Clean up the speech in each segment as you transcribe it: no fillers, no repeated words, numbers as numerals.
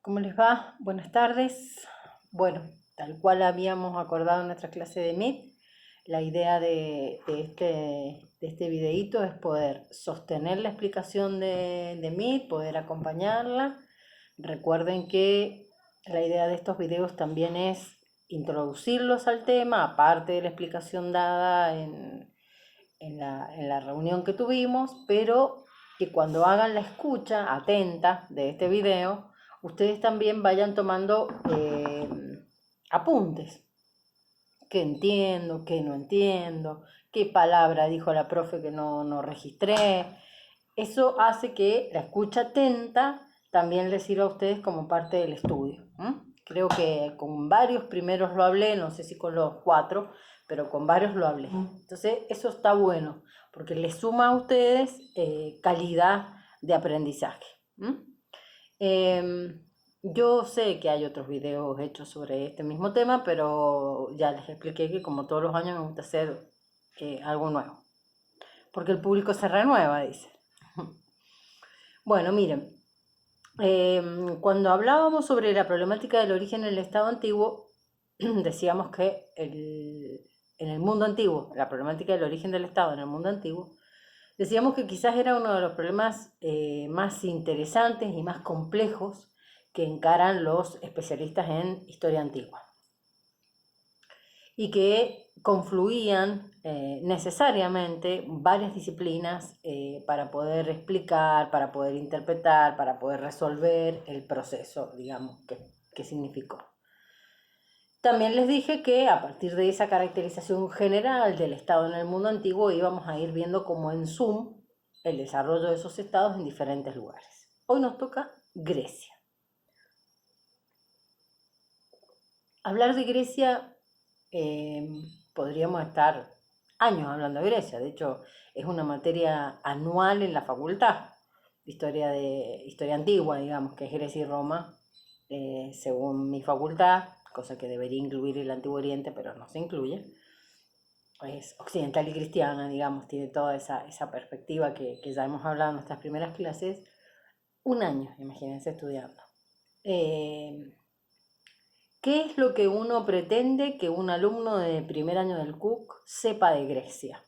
¿Cómo les va? Buenas tardes. Bueno, tal cual habíamos acordado en nuestra clase de Meet, la idea de este videíto es poder sostener la explicación de Meet, poder acompañarla. Recuerden que la idea de estos videos también es introducirlos al tema, aparte de la explicación dada en la reunión que tuvimos, pero que cuando hagan la escucha atenta de este video, ustedes también vayan tomando apuntes. ¿Qué entiendo? ¿Qué no entiendo? ¿Qué palabra dijo la profe que no registré? Eso hace que la escucha atenta también les sirva a ustedes como parte del estudio. Creo que con varios primeros lo hablé, no sé si con los 4, pero con varios lo hablé. Entonces eso está bueno, porque les suma a ustedes calidad de aprendizaje. Yo sé que hay otros videos hechos sobre este mismo tema, pero ya les expliqué que como todos los años me gusta hacer algo nuevo, porque el público se renueva, dice. Bueno, miren, cuando hablábamos sobre la problemática del origen en el Estado antiguo, decíamos que en el mundo antiguo, la problemática del origen del Estado en el mundo antiguo, decíamos que quizás era uno de los problemas más interesantes y más complejos que encaran los especialistas en historia antigua, y que confluían necesariamente varias disciplinas para poder explicar, para poder interpretar, para poder resolver el proceso, digamos, que significó. También les dije que a partir de esa caracterización general del Estado en el mundo antiguo íbamos a ir viendo como en Zoom el desarrollo de esos estados en diferentes lugares. Hoy nos toca Grecia. Hablar de Grecia, podríamos estar años hablando de Grecia. De hecho, es una materia anual en la facultad, historia antigua, digamos, que es Grecia y Roma, según mi facultad, cosa que debería incluir el Antiguo Oriente, pero no se incluye. Es occidental y cristiana, digamos, tiene toda esa perspectiva que ya hemos hablado en nuestras primeras clases. Un año, imagínense, estudiando. ¿Qué es lo que uno pretende que un alumno de primer año del CUC sepa de Grecia?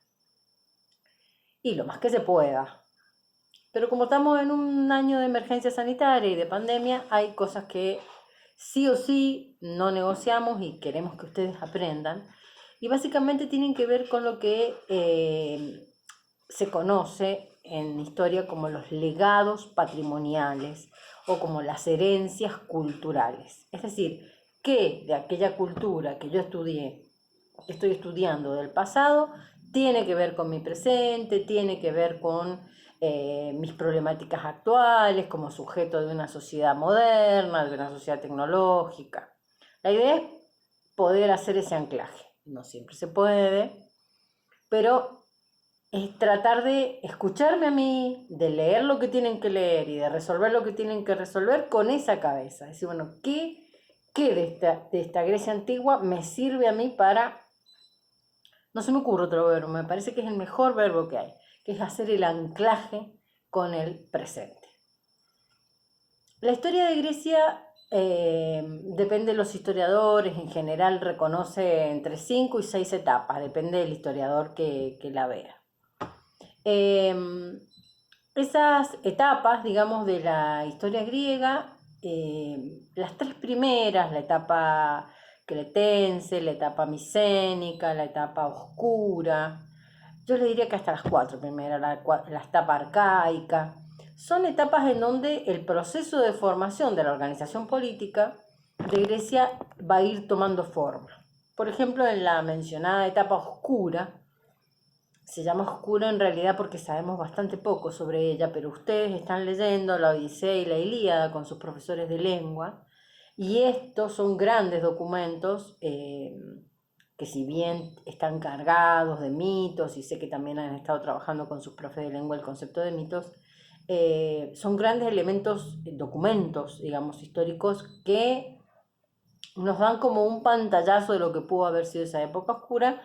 Y lo más que se pueda. Pero como estamos en un año de emergencia sanitaria y de pandemia, hay cosas que sí o sí no negociamos y queremos que ustedes aprendan. Y básicamente tienen que ver con lo que se conoce en historia como los legados patrimoniales o como las herencias culturales. Es decir, que de aquella cultura que yo estoy estudiando del pasado, tiene que ver con mi presente, tiene que ver con mis problemáticas actuales como sujeto de una sociedad moderna, de una sociedad tecnológica. La idea es poder hacer ese anclaje. No siempre se puede, pero es tratar de escucharme a mí, de leer lo que tienen que leer y de resolver lo que tienen que resolver con esa cabeza. Es decir, bueno, ¿qué de esta Grecia antigua me sirve a mí para... No se me ocurre otro verbo, me parece que es el mejor verbo que hay, que es hacer el anclaje con el presente. La historia de Grecia depende de los historiadores, en general reconoce entre 5 y 6 etapas, depende del historiador que la vea. Esas etapas, digamos, de la historia griega, las 3 primeras, la etapa cretense, la etapa micénica, la etapa oscura, yo le diría que hasta las 4 primeras, la etapa arcaica, son etapas en donde el proceso de formación de la organización política de Grecia va a ir tomando forma. Por ejemplo, en la mencionada etapa oscura, se llama oscura en realidad porque sabemos bastante poco sobre ella, pero ustedes están leyendo la Odisea y la Ilíada con sus profesores de lengua, y estos son grandes documentos que si bien están cargados de mitos, y sé que también han estado trabajando con sus profes de lengua el concepto de mitos, son grandes elementos, documentos, digamos, históricos que nos dan como un pantallazo de lo que pudo haber sido esa época oscura,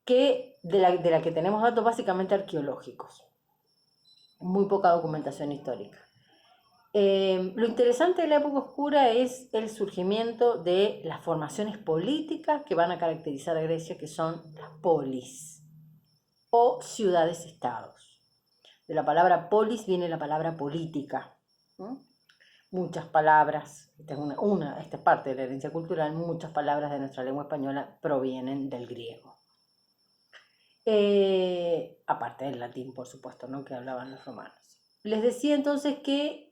de la que tenemos datos básicamente arqueológicos, muy poca documentación histórica. Lo interesante de la época oscura es el surgimiento de las formaciones políticas que van a caracterizar a Grecia, que son las polis o ciudades-estados. De la palabra polis viene la palabra política, ¿no? Muchas palabras, esta es parte de la herencia cultural, muchas palabras de nuestra lengua española provienen del griego. Aparte del latín, por supuesto, ¿no?, que hablaban los romanos. Les decía entonces que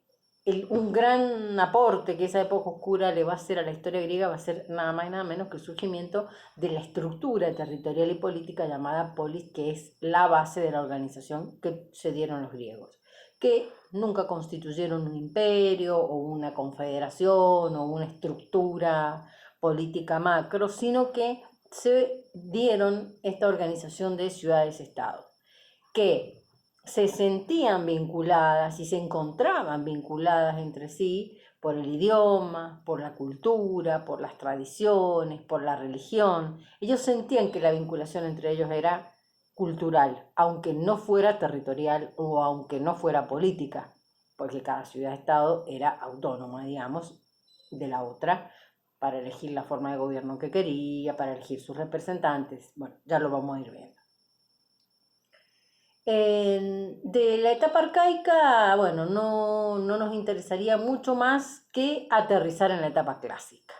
un gran aporte que esa época oscura le va a hacer a la historia griega va a ser nada más y nada menos que el surgimiento de la estructura territorial y política llamada polis, que es la base de la organización que se dieron los griegos, que nunca constituyeron un imperio o una confederación o una estructura política macro, sino que se dieron esta organización de ciudades-estado, que se sentían vinculadas y se encontraban vinculadas entre sí por el idioma, por la cultura, por las tradiciones, por la religión. Ellos sentían que la vinculación entre ellos era cultural, aunque no fuera territorial o aunque no fuera política, porque cada ciudad-estado era autónoma, digamos, de la otra, para elegir la forma de gobierno que quería, para elegir sus representantes. Bueno, ya lo vamos a ir viendo. De la etapa arcaica, bueno, no nos interesaría mucho más que aterrizar en la etapa clásica.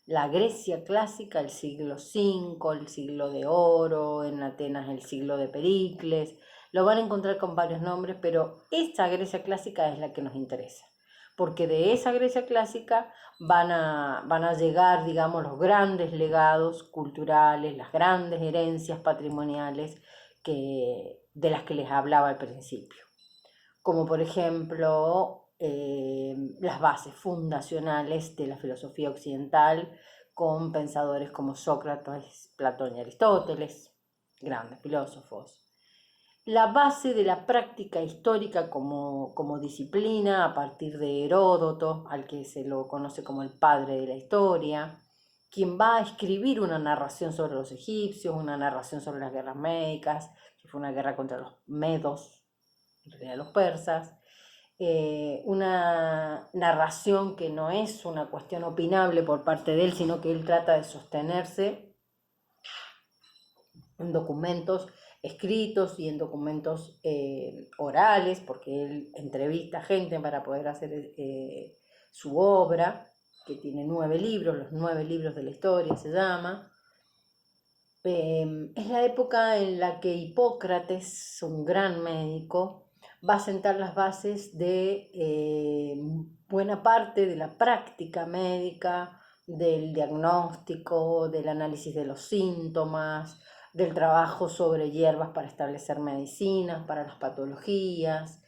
La Grecia clásica, el siglo V, el siglo de oro, en Atenas el siglo de Pericles, lo van a encontrar con varios nombres, pero esta Grecia clásica es la que nos interesa, porque de esa Grecia clásica van a llegar, digamos, los grandes legados culturales, las grandes herencias patrimoniales de las que les hablaba al principio, como por ejemplo las bases fundacionales de la filosofía occidental, con pensadores como Sócrates, Platón y Aristóteles, grandes filósofos. La base de la práctica histórica como disciplina a partir de Heródoto, al que se lo conoce como el padre de la historia, quien va a escribir una narración sobre los egipcios, una narración sobre las guerras médicas, que fue una guerra contra los medos, en realidad los persas, una narración que no es una cuestión opinable por parte de él, sino que él trata de sostenerse en documentos escritos y en documentos orales, porque él entrevista gente para poder hacer su obra, que tiene 9 libros, los 9 libros de la historia se llama. Es la época en la que Hipócrates, un gran médico, va a sentar las bases de buena parte de la práctica médica, del diagnóstico, del análisis de los síntomas, del trabajo sobre hierbas para establecer medicinas, para las patologías.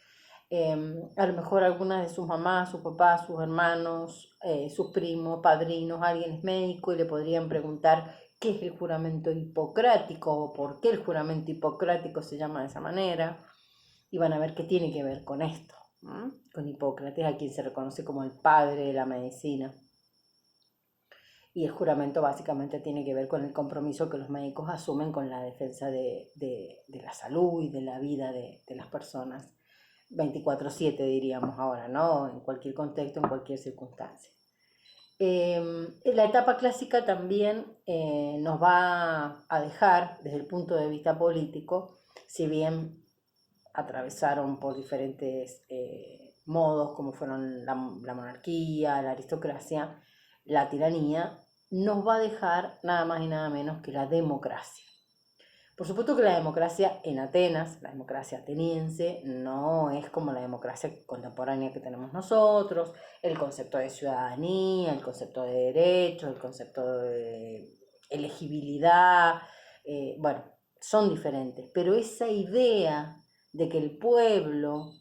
A lo mejor algunas de sus mamás, sus papás, sus hermanos, sus primos, padrinos, alguien es médico y le podrían preguntar qué es el juramento hipocrático o por qué el juramento hipocrático se llama de esa manera, y van a ver qué tiene que ver con esto, ¿no? Con Hipócrates, a quien se reconoce como el padre de la medicina. Y el juramento básicamente tiene que ver con el compromiso que los médicos asumen con la defensa de la salud y de la vida de las personas, 24/7 diríamos ahora, ¿no? En cualquier contexto, en cualquier circunstancia. La etapa clásica también nos va a dejar, desde el punto de vista político, si bien atravesaron por diferentes modos, como fueron la monarquía, la aristocracia, la tiranía, nos va a dejar nada más y nada menos que la democracia. Por supuesto que la democracia en Atenas, la democracia ateniense, no es como la democracia contemporánea que tenemos nosotros, el concepto de ciudadanía, el concepto de derechos, el concepto de elegibilidad, bueno, son diferentes, pero esa idea de que el pueblo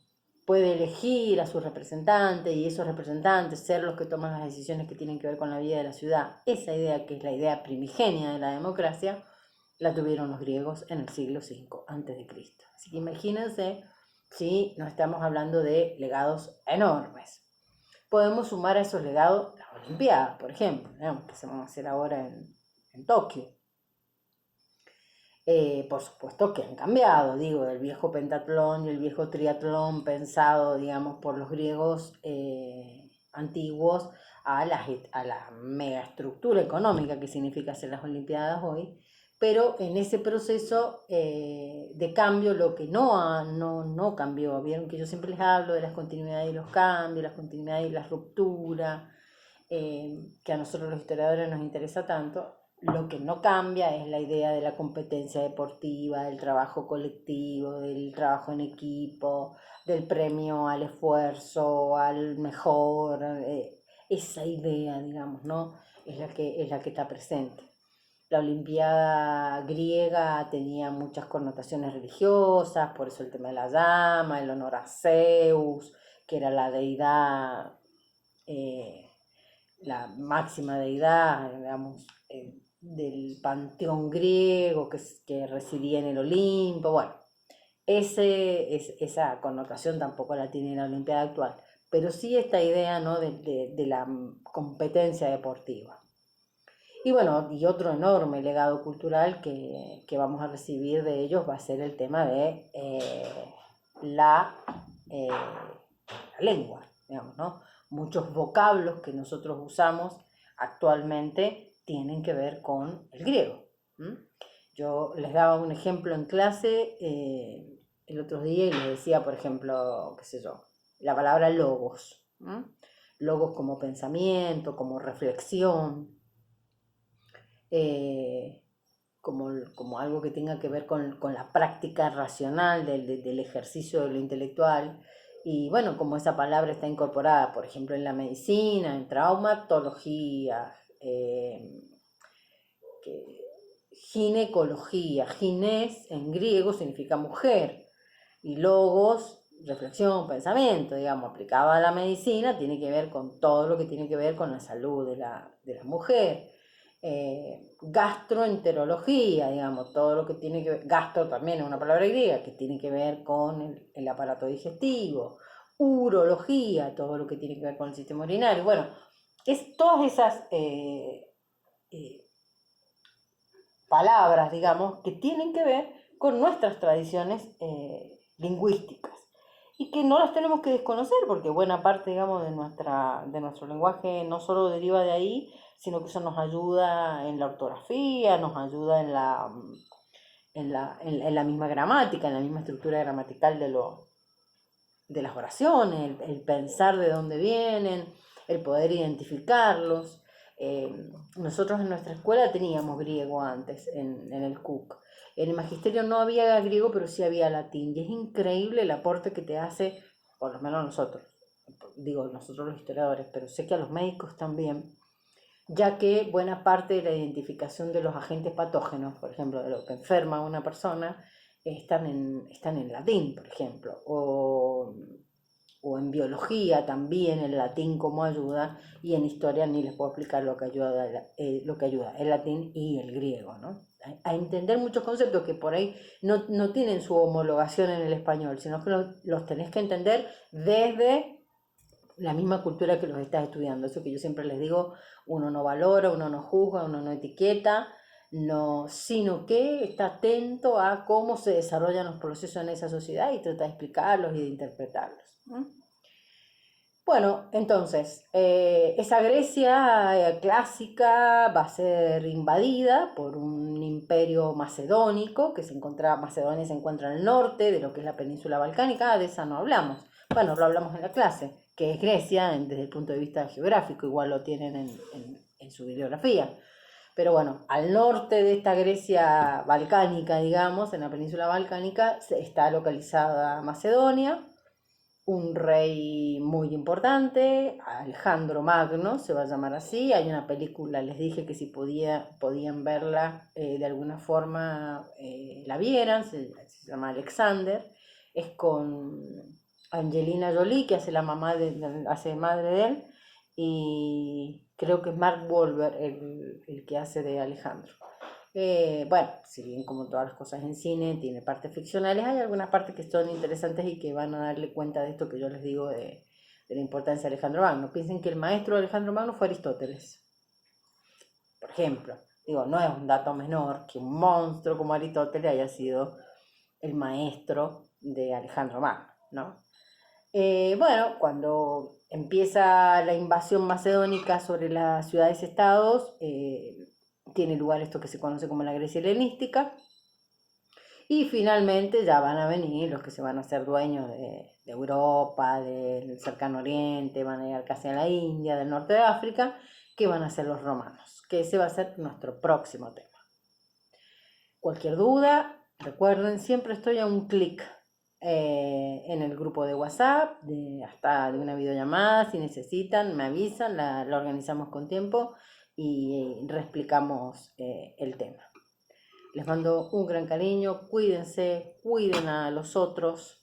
puede elegir a sus representantes y esos representantes ser los que toman las decisiones que tienen que ver con la vida de la ciudad, esa idea que es la idea primigenia de la democracia, la tuvieron los griegos en el siglo V a.C. Así que imagínense si nos estamos hablando de legados enormes. Podemos sumar a esos legados las Olimpiadas, por ejemplo, que se van a hacer ahora en Tokio. Por supuesto que han cambiado, digo, el viejo pentatlón y el viejo triatlón pensado, digamos, por los griegos antiguos a la megaestructura económica que significa hacer las Olimpiadas hoy, pero en ese proceso de cambio lo que no cambió, vieron que yo siempre les hablo de las continuidades y los cambios, las continuidades y las rupturas, que a nosotros los historiadores nos interesa tanto. Lo que no cambia es la idea de la competencia deportiva, del trabajo colectivo, del trabajo en equipo, del premio al esfuerzo, al mejor. Esa idea, digamos, ¿no? Es la que está presente. La Olimpiada griega tenía muchas connotaciones religiosas, por eso el tema de la llama, el honor a Zeus, que era la deidad, la máxima deidad, digamos, del panteón griego que residía en el Olimpo. Bueno, esa connotación tampoco la tiene la Olimpiada actual, pero sí esta idea, ¿no? de la competencia deportiva. Y bueno, y otro enorme legado cultural que vamos a recibir de ellos va a ser el tema de la lengua, digamos, ¿no? Muchos vocablos que nosotros usamos actualmente tienen que ver con el griego. Yo les daba un ejemplo en clase el otro día y les decía, por ejemplo, qué sé yo, la palabra logos. Logos como pensamiento, como reflexión, como algo que tenga que ver con la práctica racional del ejercicio de lo intelectual. Y bueno, como esa palabra está incorporada, por ejemplo, en la medicina, en traumatología, ginecología. Ginés en griego significa mujer y logos, reflexión, pensamiento, digamos, aplicado a la medicina, tiene que ver con todo lo que tiene que ver con la salud de la mujer. Gastroenterología, digamos, todo lo que tiene que ver, gastro también es una palabra griega que tiene que ver con el aparato digestivo. Urología, todo lo que tiene que ver con el sistema urinario. Bueno, es todas esas palabras, digamos, que tienen que ver con nuestras tradiciones lingüísticas y que no las tenemos que desconocer porque buena parte, digamos, de nuestro lenguaje no solo deriva de ahí, sino que eso nos ayuda en la ortografía, nos ayuda en la misma gramática, en la misma estructura gramatical de las oraciones, el pensar de dónde vienen, el poder identificarlos. Nosotros en nuestra escuela teníamos griego antes, en el CUC. En el magisterio no había griego, pero sí había latín. Y es increíble el aporte que te hace, por lo menos nosotros, digo nosotros los historiadores, pero sé que a los médicos también, ya que buena parte de la identificación de los agentes patógenos, por ejemplo, de lo que enferma a una persona, están en latín, por ejemplo, o en biología también el latín como ayuda, y en historia ni les puedo explicar lo que ayuda el latín y el griego, ¿no? A entender muchos conceptos que por ahí no tienen su homologación en el español, sino que los tenés que entender desde la misma cultura que los estás estudiando. Eso que yo siempre les digo, uno no valora, uno no juzga, uno no etiqueta, no, sino que está atento a cómo se desarrollan los procesos en esa sociedad y trata de explicarlos y de interpretarlos. Bueno, entonces, esa Grecia clásica va a ser invadida por un imperio macedónico, que Macedonia se encuentra al norte de lo que es la península balcánica. De esa no hablamos. Bueno, lo hablamos en la clase, que es Grecia desde el punto de vista geográfico, igual lo tienen en su bibliografía. Pero bueno, al norte de esta Grecia balcánica, digamos, en la península balcánica, está localizada Macedonia. Un rey muy importante, Alejandro Magno, se va a llamar así. Hay una película, les dije que si podían verla de alguna forma, la vieran, se llama Alexander. Es con Angelina Jolie, que hace hace madre de él, y creo que es Mark Wahlberg el que hace de Alejandro. Bueno, si bien como todas las cosas en cine tiene partes ficcionales, hay algunas partes que son interesantes y que van a darle cuenta de esto que yo les digo de la importancia de Alejandro Magno. Piensen que el maestro de Alejandro Magno fue Aristóteles, por ejemplo. Digo, no es un dato menor que un monstruo como Aristóteles haya sido el maestro de Alejandro Magno, ¿no? Bueno, cuando empieza la invasión macedónica sobre las ciudades-estados, tiene lugar esto que se conoce como la Grecia helenística, y finalmente ya van a venir los que se van a hacer dueños de Europa, del cercano oriente, van a llegar casi a la India, del norte de África, que van a ser los romanos, que ese va a ser nuestro próximo tema. Cualquier duda, recuerden, siempre estoy a un clic en el grupo de WhatsApp, hasta de una videollamada, si necesitan, me avisan, la organizamos con tiempo y reexplicamos el tema. Les mando un gran cariño, cuídense, cuiden a los otros,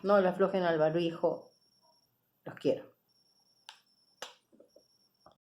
no le aflojen al barbijo, los quiero.